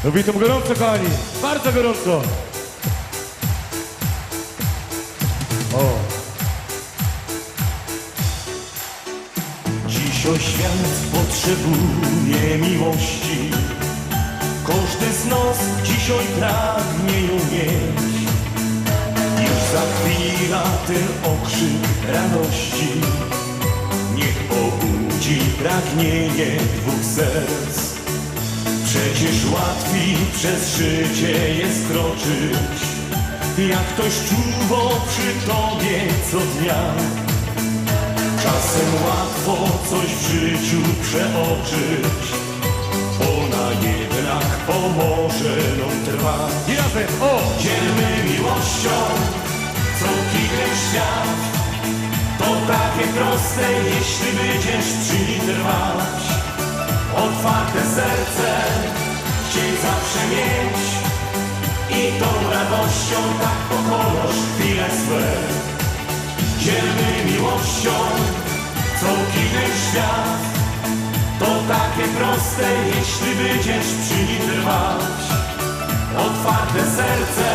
Witam gorąco, kochani, bardzo gorąco. O. Dzisiaj świat potrzebuje miłości. Każdy z nas dzisiaj pragnie ją mieć. Już za chwilę ten okrzyk radości niech obudzi pragnienie dwóch serc. Przecież łatwiej przez życie jest kroczyć, jak ktoś czuwa przy tobie co dnia. Czasem łatwo coś w życiu przeoczyć, ona jednak pomoże nam trwać. I razem, o! Dzielmy miłością całki ten świat. To takie proste, jeśli będziesz przy nim trwać. Otwarte serce chciej zawsze mieć i tą radością tak pokonasz chwile swe. Dzielmy miłością całki ten świat. To takie proste, jeśli będziesz przy nim trwać. Otwarte serce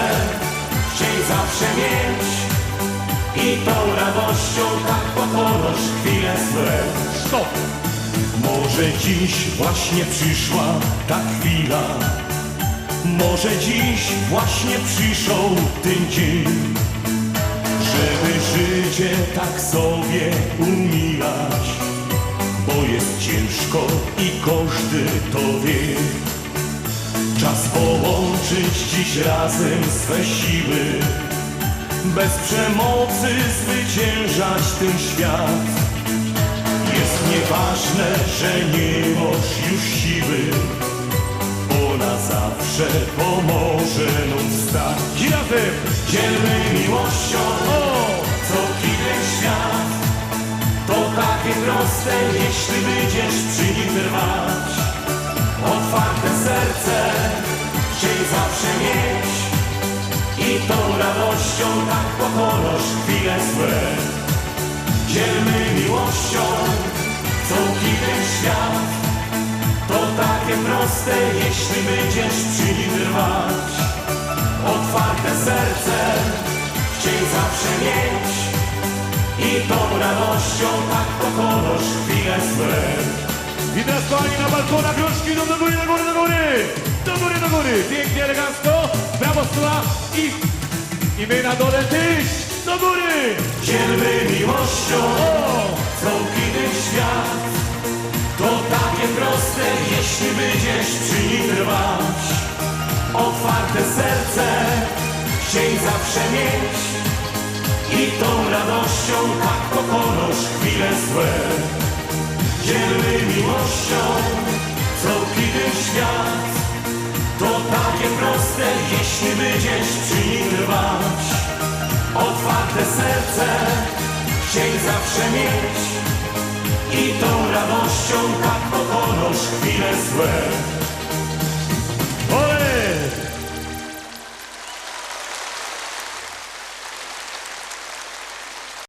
chciej zawsze mieć i tą radością tak pokonasz chwile swe. Stop! Może dziś właśnie przyszła ta chwila, może dziś właśnie przyszedł ten dzień, żeby życie tak sobie umilać, bo jest ciężko i każdy to wie. Czas połączyć dziś razem swe siły, bez przemocy zwyciężać ten świat. Jest nieważne, że nie masz już siły, ona zawsze pomoże nam wstać. I razem, Dzielmy miłością o! całki ten świat. To takie proste, jeśli będziesz przy nim trwać. Otwarte serce chciej zawsze mieć i tą radością tak pokonasz chwile złe. Dzielmy miłością całki ten świat. To takie proste, jeśli będziesz przy nim trwać. Otwarte serce chciej zawsze mieć i tą radością tak pokonasz chwile złe. I teraz, kochani, na balkonach rączki idą do góry, do góry, do góry! Do góry, do góry! Pięknie, elegancko, prawo strona i my na dole też! Do góry! Dzielmy miłością całki ten świat. To takie proste, jeśli będziesz przy nim trwać. Otwarte serce chciej zawsze mieć i tą radością tak pokonasz chwile złe. Dzielmy miłością całki ten świat. To takie proste, jeśli będziesz przy nim trwać. Otwarte serce chciej zawsze mieć i tą radością tak pokonasz chwile złe.